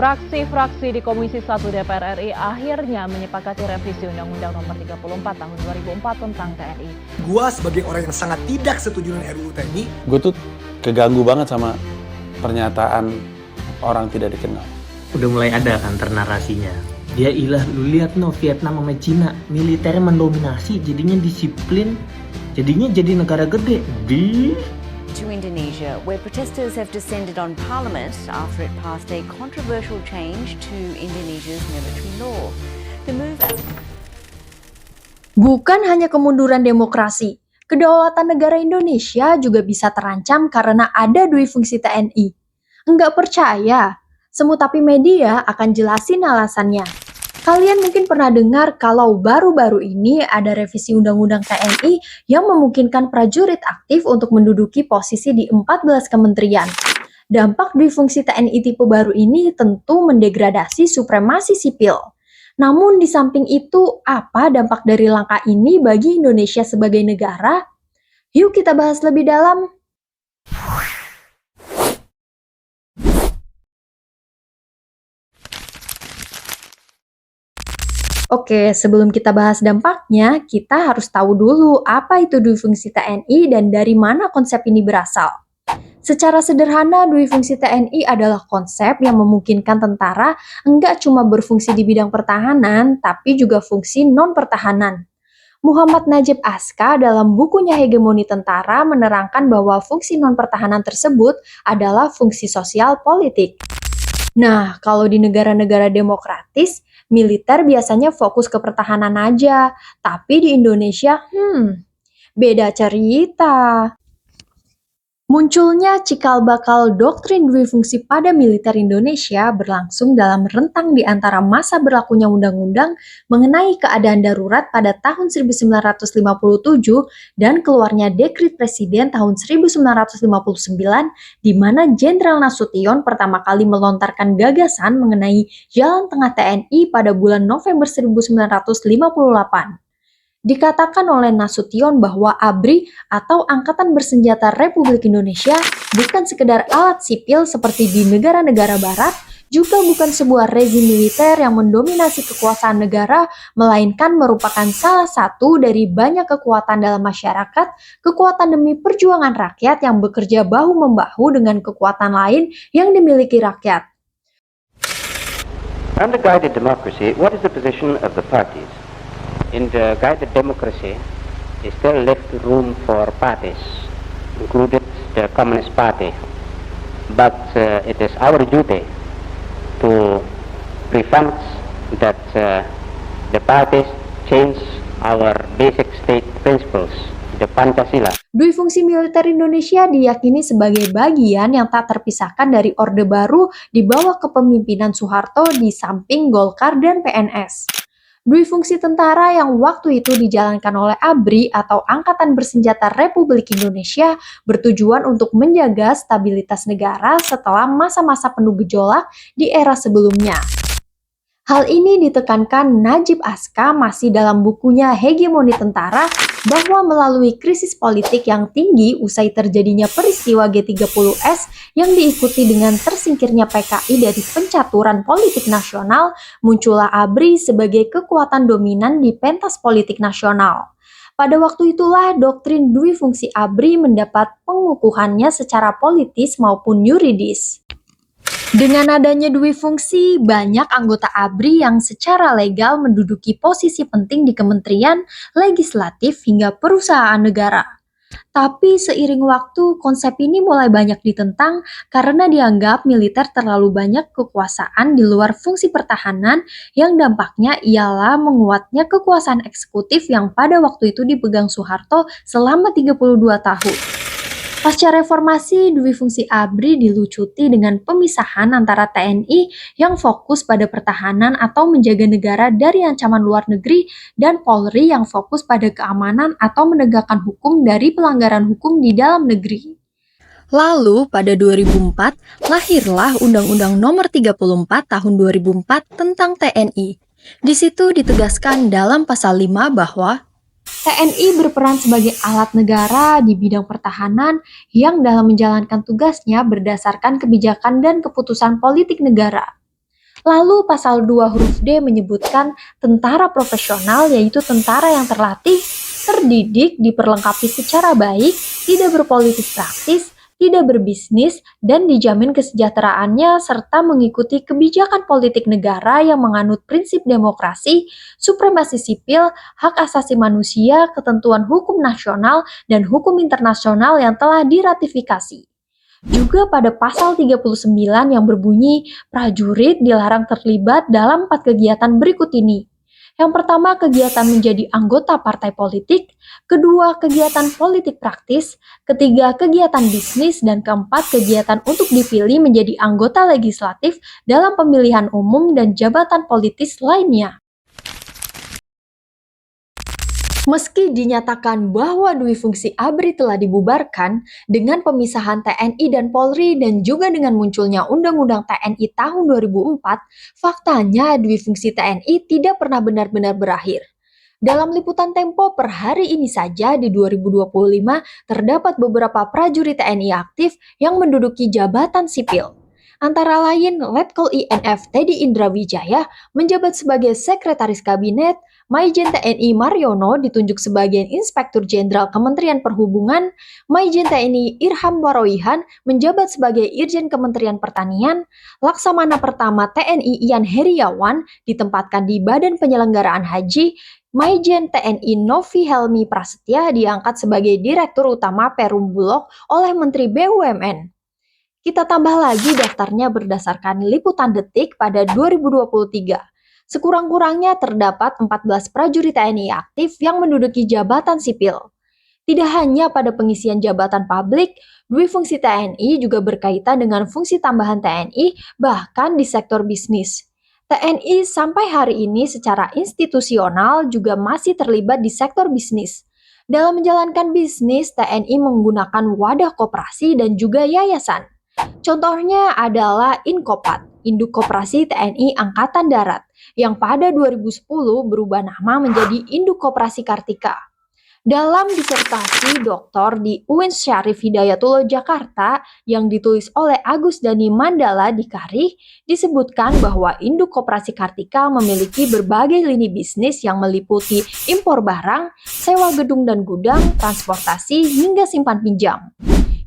Fraksi-fraksi di Komisi 1 DPR RI akhirnya menyepakati revisi Undang-Undang Nomor 34 Tahun 2004 tentang TNI. Gua sebagai orang yang sangat tidak setuju dengan RUU TNI, gue tuh keganggu banget sama pernyataan orang tidak dikenal. Udah mulai ada kan narasinya. Ya ilah, lu lihat no, Vietnam sama Cina militer mendominasi, jadinya disiplin, jadinya jadi negara gede. To Indonesia, where protesters have descended on parliament after it passed a controversial change to Indonesia's military law. The move... Bukan hanya kemunduran demokrasi, kedaulatan negara Indonesia juga bisa terancam karena ada dui fungsi TNI. Enggak percaya? Semutapi media akan jelasin alasannya. Kalian mungkin pernah dengar kalau baru-baru ini ada revisi Undang-Undang TNI yang memungkinkan prajurit aktif untuk menduduki posisi di 14 kementerian. Dampak dui fungsi TNI tipe baru ini tentu mendegradasi supremasi sipil. Namun di samping itu, apa dampak dari langkah ini bagi Indonesia sebagai negara? Yuk kita bahas lebih dalam. Oke, sebelum kita bahas dampaknya, kita harus tahu dulu apa itu dui fungsi TNI dan dari mana konsep ini berasal. Secara sederhana, dui fungsi TNI adalah konsep yang memungkinkan tentara enggak cuma berfungsi di bidang pertahanan, tapi juga fungsi non-pertahanan. Muhammad Najib Aska dalam bukunya Hegemoni Tentara menerangkan bahwa fungsi non-pertahanan tersebut adalah fungsi sosial politik. Nah, kalau di negara-negara demokratis, militer biasanya fokus ke pertahanan aja, tapi di Indonesia, beda cerita. Munculnya cikal bakal doktrin dui fungsi pada militer Indonesia berlangsung dalam rentang di antara masa berlakunya undang-undang mengenai keadaan darurat pada tahun 1957 dan keluarnya dekrit presiden tahun 1959 di mana Jenderal Nasution pertama kali melontarkan gagasan mengenai jalan tengah TNI pada bulan November 1958. Dikatakan oleh Nasution bahwa ABRI atau Angkatan Bersenjata Republik Indonesia bukan sekedar alat sipil seperti di negara-negara barat, juga bukan sebuah rezim militer yang mendominasi kekuasaan negara, melainkan merupakan salah satu dari banyak kekuatan dalam masyarakat, kekuatan demi perjuangan rakyat yang bekerja bahu-membahu dengan kekuatan lain yang dimiliki rakyat. Under guided democracy, what is the position of the parties? In the guided democracy, is still left room for parties, included the Communist Party. But it is our duty to prevent that the parties change our basic state principles, the Pancasila. Dui fungsi militer Indonesia diyakini sebagai bagian yang tak terpisahkan dari Orde Baru di bawah kepemimpinan Soeharto di samping Golkar dan PNS. Dui fungsi tentara yang waktu itu dijalankan oleh ABRI atau Angkatan Bersenjata Republik Indonesia bertujuan untuk menjaga stabilitas negara setelah masa-masa penuh gejolak di era sebelumnya. Hal ini ditekankan Najib Aska masih dalam bukunya Hegemoni Tentara bahwa melalui krisis politik yang tinggi usai terjadinya peristiwa G30S yang diikuti dengan tersingkirnya PKI dari pencaturan politik nasional, muncullah ABRI sebagai kekuatan dominan di pentas politik nasional. Pada waktu itulah doktrin dui fungsi ABRI mendapat pengukuhannya secara politis maupun yuridis. Dengan adanya dui fungsi, banyak anggota ABRI yang secara legal menduduki posisi penting di kementerian, legislatif, hingga perusahaan negara. Tapi seiring waktu, konsep ini mulai banyak ditentang karena dianggap militer terlalu banyak kekuasaan di luar fungsi pertahanan yang dampaknya ialah menguatnya kekuasaan eksekutif yang pada waktu itu dipegang Soeharto selama 32 tahun. Pasca reformasi, dui fungsi ABRI dilucuti dengan pemisahan antara TNI yang fokus pada pertahanan atau menjaga negara dari ancaman luar negeri dan Polri yang fokus pada keamanan atau menegakkan hukum dari pelanggaran hukum di dalam negeri. Lalu pada 2004, lahirlah Undang-Undang Nomor 34 Tahun 2004 tentang TNI. Di situ ditegaskan dalam pasal 5 bahwa TNI berperan sebagai alat negara di bidang pertahanan yang dalam menjalankan tugasnya berdasarkan kebijakan dan keputusan politik negara. Lalu pasal 2 huruf D menyebutkan tentara profesional, yaitu tentara yang terlatih, terdidik, diperlengkapi secara baik, tidak berpolitik praktis, tidak berbisnis, dan dijamin kesejahteraannya serta mengikuti kebijakan politik negara yang menganut prinsip demokrasi, supremasi sipil, hak asasi manusia, ketentuan hukum nasional, dan hukum internasional yang telah diratifikasi. Juga pada pasal 39 yang berbunyi, prajurit dilarang terlibat dalam 4 kegiatan berikut ini. Yang pertama, kegiatan menjadi anggota partai politik, kedua, kegiatan politik praktis, ketiga, kegiatan bisnis, dan keempat, kegiatan untuk dipilih menjadi anggota legislatif dalam pemilihan umum dan jabatan politis lainnya. Meski dinyatakan bahwa dui fungsi ABRI telah dibubarkan, dengan pemisahan TNI dan Polri dan juga dengan munculnya Undang-Undang TNI tahun 2004, faktanya dui fungsi TNI tidak pernah benar-benar berakhir. Dalam liputan Tempo per hari ini saja di 2025, terdapat beberapa prajurit TNI aktif yang menduduki jabatan sipil. Antara lain, Letkol INF Teddy Indrawijaya menjabat sebagai Sekretaris Kabinet, Maijen TNI Mariono ditunjuk sebagai Inspektur Jenderal Kementerian Perhubungan, Maijen TNI Irham Waroihan menjabat sebagai Irjen Kementerian Pertanian, Laksamana Pertama TNI Ian Heriawan ditempatkan di Badan Penyelenggaraan Haji, Maijen TNI Novi Helmi Prasetya diangkat sebagai Direktur Utama Perum Bulog oleh Menteri BUMN. Kita tambah lagi daftarnya berdasarkan liputan detik pada 2023. Sekurang-kurangnya terdapat 14 prajurit TNI aktif yang menduduki jabatan sipil. Tidak hanya pada pengisian jabatan publik, dui fungsi TNI juga berkaitan dengan fungsi tambahan TNI bahkan di sektor bisnis. TNI sampai hari ini secara institusional juga masih terlibat di sektor bisnis. Dalam menjalankan bisnis, TNI menggunakan wadah koperasi dan juga yayasan. Contohnya adalah Inkopat, Induk Koperasi TNI Angkatan Darat, yang pada 2010 berubah nama menjadi Induk Koperasi Kartika. Dalam disertasi doktor di UIN Syarif Hidayatullah Jakarta yang ditulis oleh Agus Dani Mandala di Kari, disebutkan bahwa Induk Koperasi Kartika memiliki berbagai lini bisnis yang meliputi impor barang, sewa gedung dan gudang, transportasi, hingga simpan pinjam.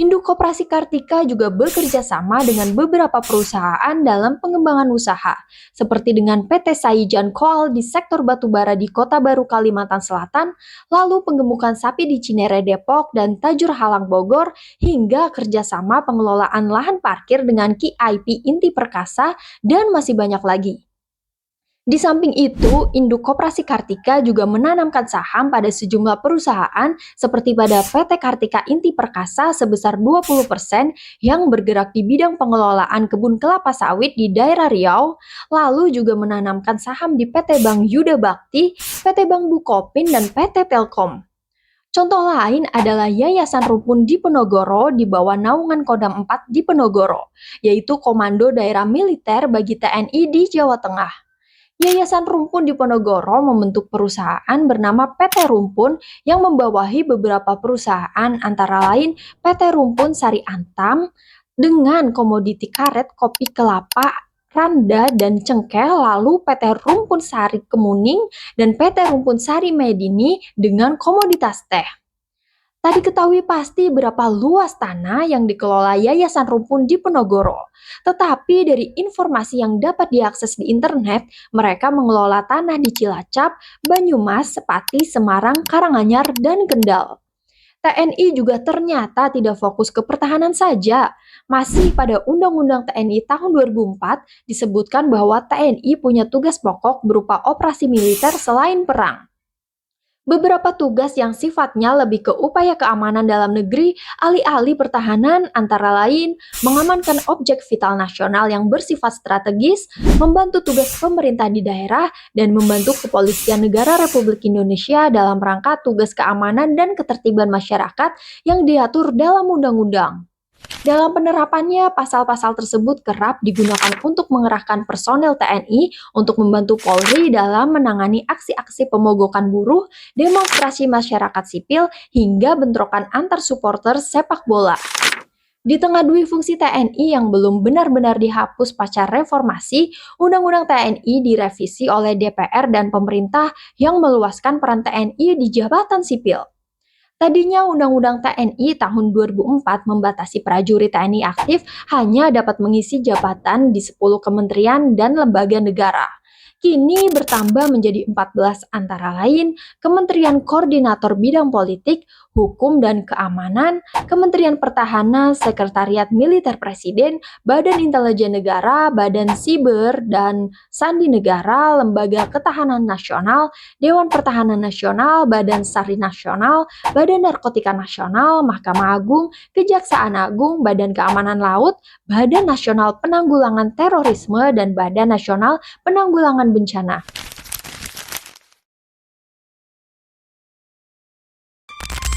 Induk Koperasi Kartika juga bekerja sama dengan beberapa perusahaan dalam pengembangan usaha, seperti dengan PT Saijan Coal di sektor batubara di Kota Baru, Kalimantan Selatan, lalu penggemukan sapi di Cinere, Depok, dan Tajur Halang, Bogor, hingga kerjasama pengelolaan lahan parkir dengan KIP Inti Perkasa, dan masih banyak lagi. Di samping itu, Induk Koperasi Kartika juga menanamkan saham pada sejumlah perusahaan seperti pada PT Kartika Inti Perkasa sebesar 20% yang bergerak di bidang pengelolaan kebun kelapa sawit di daerah Riau, lalu juga menanamkan saham di PT Bank Yuda Bakti, PT Bank Bukopin, dan PT Telkom. Contoh lain adalah Yayasan Rumpun Diponegoro di bawah naungan Kodam 4 Diponegoro, yaitu Komando Daerah Militer bagi TNI di Jawa Tengah. Yayasan Rumpun Diponegoro membentuk perusahaan bernama PT Rumpun yang membawahi beberapa perusahaan antara lain PT Rumpun Sari Antam dengan komoditi karet, kopi kelapa, randa, dan cengkeh, lalu PT Rumpun Sari Kemuning dan PT Rumpun Sari Medini dengan komoditas teh. Tadi ketahui pasti berapa luas tanah yang dikelola Yayasan Rumpun Diponegoro. Tetapi dari informasi yang dapat diakses di internet, mereka mengelola tanah di Cilacap, Banyumas, Pati, Semarang, Karanganyar, dan Kendal. TNI juga ternyata tidak fokus ke pertahanan saja. Masih pada Undang-Undang TNI tahun 2004 disebutkan bahwa TNI punya tugas pokok berupa operasi militer selain perang. Beberapa tugas yang sifatnya lebih ke upaya keamanan dalam negeri, alih-alih pertahanan, antara lain mengamankan objek vital nasional yang bersifat strategis, membantu tugas pemerintah di daerah, dan membantu Kepolisian Negara Republik Indonesia dalam rangka tugas keamanan dan ketertiban masyarakat yang diatur dalam undang-undang. Dalam penerapannya, pasal-pasal tersebut kerap digunakan untuk mengerahkan personel TNI untuk membantu Polri dalam menangani aksi-aksi pemogokan buruh, demonstrasi masyarakat sipil, hingga bentrokan antar supporter sepak bola. Di tengah dui fungsi TNI yang belum benar-benar dihapus pasca reformasi, Undang-Undang TNI direvisi oleh DPR dan pemerintah yang meluaskan peran TNI di jabatan sipil. Tadinya Undang-Undang TNI tahun 2004 membatasi prajurit TNI aktif hanya dapat mengisi jabatan di 10 kementerian dan lembaga negara. Kini bertambah menjadi 14 antara lain Kementerian Koordinator Bidang Politik, Hukum dan Keamanan, Kementerian Pertahanan, Sekretariat Militer Presiden, Badan Intelijen Negara, Badan Siber dan Sandi Negara, Lembaga Ketahanan Nasional, Dewan Pertahanan Nasional, Badan Sari Nasional, Badan Narkotika Nasional, Mahkamah Agung, Kejaksaan Agung, Badan Keamanan Laut, Badan Nasional Penanggulangan Terorisme, dan Badan Nasional Penanggulangan Bencana.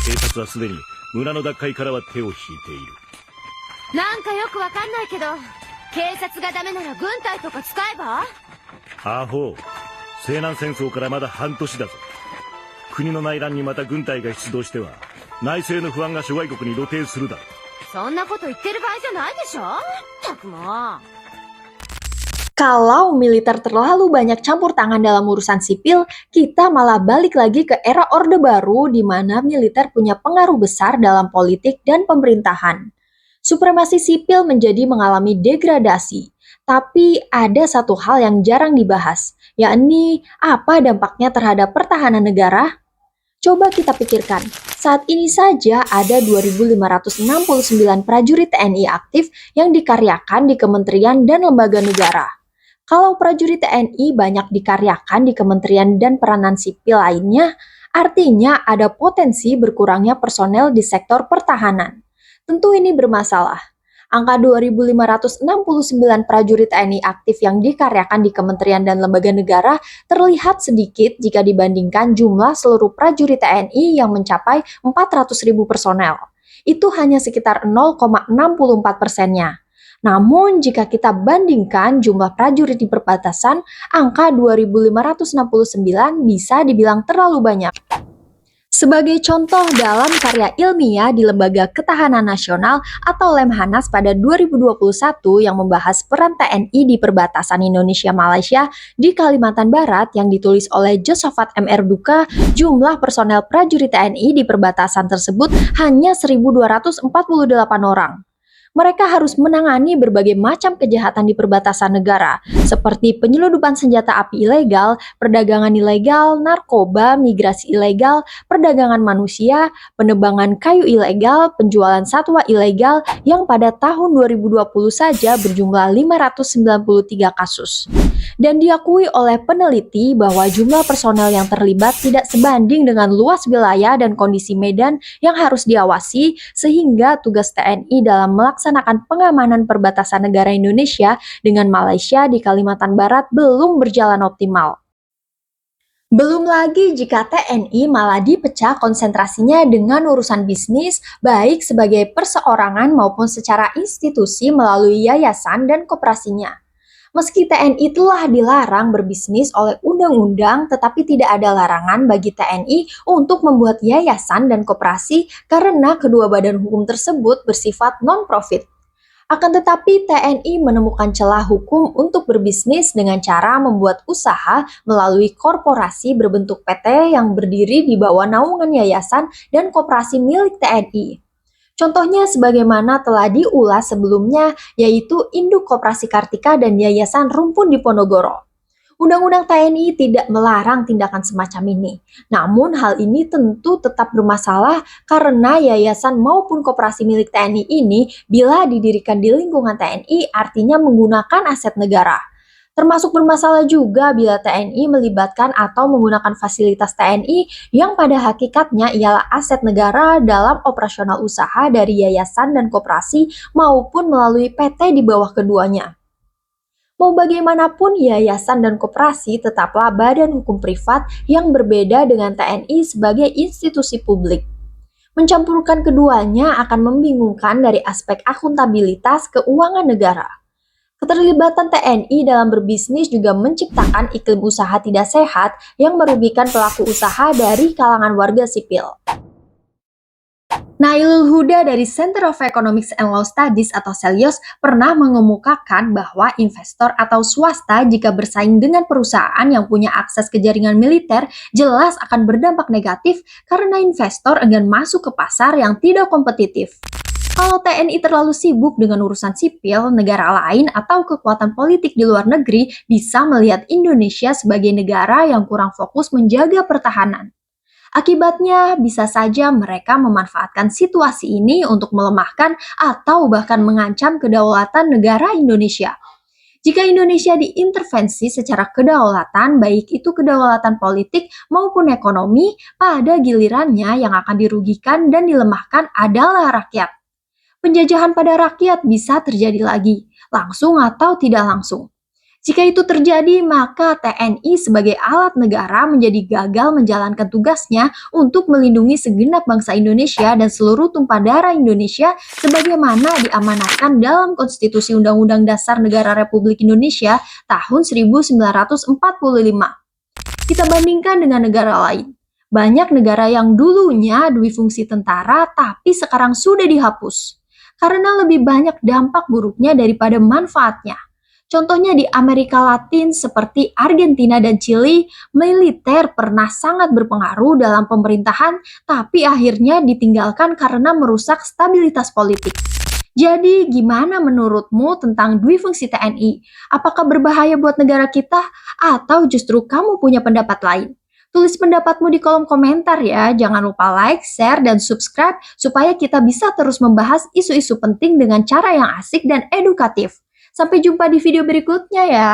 警察はすでに村の奪回からは手を引いている。なんかよくわかんないけど、警察がダメなら軍隊とか使えば？アホ、西南戦争からまだ半年だぞ。国の内乱にまた軍隊が出動しては内政の不安が諸外国に露呈するだろう。そんなこと言ってる場合じゃないでしょ。ったくもう。 Kalau militer terlalu banyak campur tangan dalam urusan sipil, kita malah balik lagi ke era Orde Baru di mana militer punya pengaruh besar dalam politik dan pemerintahan. Supremasi sipil menjadi mengalami degradasi. Tapi ada satu hal yang jarang dibahas, yakni apa dampaknya terhadap pertahanan negara? Coba kita pikirkan, saat ini saja ada 2.569 prajurit TNI aktif yang dikaryakan di kementerian dan lembaga negara. Kalau prajurit TNI banyak dikaryakan di kementerian dan peranan sipil lainnya, artinya ada potensi berkurangnya personel di sektor pertahanan. Tentu ini bermasalah. Angka 2.569 prajurit TNI aktif yang dikaryakan di kementerian dan lembaga negara terlihat sedikit jika dibandingkan jumlah seluruh prajurit TNI yang mencapai 400.000 personel. Itu hanya sekitar 0,64%-nya. Namun, jika kita bandingkan jumlah prajurit di perbatasan, angka 2.569 bisa dibilang terlalu banyak. Sebagai contoh dalam karya ilmiah di Lembaga Ketahanan Nasional atau Lemhanas pada 2021 yang membahas peran TNI di perbatasan Indonesia-Malaysia di Kalimantan Barat yang ditulis oleh Josafat M. Erduka, jumlah personel prajurit TNI di perbatasan tersebut hanya 1.248 orang. Mereka harus menangani berbagai macam kejahatan di perbatasan negara, seperti penyelundupan senjata api ilegal, perdagangan ilegal, narkoba, migrasi ilegal, perdagangan manusia, penebangan kayu ilegal, penjualan satwa ilegal yang pada tahun 2020 saja berjumlah 593 kasus. Dan diakui oleh peneliti bahwa jumlah personel yang terlibat tidak sebanding dengan luas wilayah dan kondisi medan yang harus diawasi, sehingga tugas TNI dalam melaksanakan pengamanan perbatasan negara Indonesia dengan Malaysia di Kalimantan Barat belum berjalan optimal. Belum lagi jika TNI malah dipecah konsentrasinya dengan urusan bisnis, baik sebagai perseorangan maupun secara institusi melalui yayasan dan koperasinya. Meski TNI telah dilarang berbisnis oleh undang-undang, tetapi tidak ada larangan bagi TNI untuk membuat yayasan dan koperasi karena kedua badan hukum tersebut bersifat non-profit. Akan tetapi TNI menemukan celah hukum untuk berbisnis dengan cara membuat usaha melalui korporasi berbentuk PT yang berdiri di bawah naungan yayasan dan koperasi milik TNI. Contohnya sebagaimana telah diulas sebelumnya, yaitu Induk Koperasi Kartika dan Yayasan Rumpun Diponegoro. Undang-Undang TNI tidak melarang tindakan semacam ini. Namun hal ini tentu tetap bermasalah karena yayasan maupun koperasi milik TNI ini bila didirikan di lingkungan TNI artinya menggunakan aset negara. Termasuk bermasalah juga bila TNI melibatkan atau menggunakan fasilitas TNI yang pada hakikatnya ialah aset negara dalam operasional usaha dari yayasan dan koperasi maupun melalui PT di bawah keduanya. Mau bagaimanapun, yayasan dan koperasi tetaplah badan hukum privat yang berbeda dengan TNI sebagai institusi publik. Mencampurkan keduanya akan membingungkan dari aspek akuntabilitas keuangan negara. Keterlibatan TNI dalam berbisnis juga menciptakan iklim usaha tidak sehat yang merugikan pelaku usaha dari kalangan warga sipil. Nailul Huda dari Center of Economics and Law Studies atau CELIOS pernah mengemukakan bahwa investor atau swasta jika bersaing dengan perusahaan yang punya akses ke jaringan militer jelas akan berdampak negatif karena investor enggan masuk ke pasar yang tidak kompetitif. Kalau TNI terlalu sibuk dengan urusan sipil, negara lain atau kekuatan politik di luar negeri bisa melihat Indonesia sebagai negara yang kurang fokus menjaga pertahanan. Akibatnya, bisa saja mereka memanfaatkan situasi ini untuk melemahkan atau bahkan mengancam kedaulatan negara Indonesia. Jika Indonesia diintervensi secara kedaulatan, baik itu kedaulatan politik maupun ekonomi, pada gilirannya yang akan dirugikan dan dilemahkan adalah rakyat. Penjajahan pada rakyat bisa terjadi lagi, langsung atau tidak langsung. Jika itu terjadi, maka TNI sebagai alat negara menjadi gagal menjalankan tugasnya untuk melindungi segenap bangsa Indonesia dan seluruh tumpah darah Indonesia sebagaimana diamanatkan dalam Konstitusi Undang-Undang Dasar Negara Republik Indonesia tahun 1945. Kita bandingkan dengan negara lain. Banyak negara yang dulunya dui fungsi tentara tapi sekarang sudah dihapus karena lebih banyak dampak buruknya daripada manfaatnya. Contohnya di Amerika Latin seperti Argentina dan Chili, militer pernah sangat berpengaruh dalam pemerintahan, tapi akhirnya ditinggalkan karena merusak stabilitas politik. Jadi, gimana menurutmu tentang dui fungsi TNI? Apakah berbahaya buat negara kita, atau justru kamu punya pendapat lain? Tulis pendapatmu di kolom komentar ya. Jangan lupa like, share, dan subscribe supaya kita bisa terus membahas isu-isu penting dengan cara yang asik dan edukatif. Sampai jumpa di video berikutnya ya.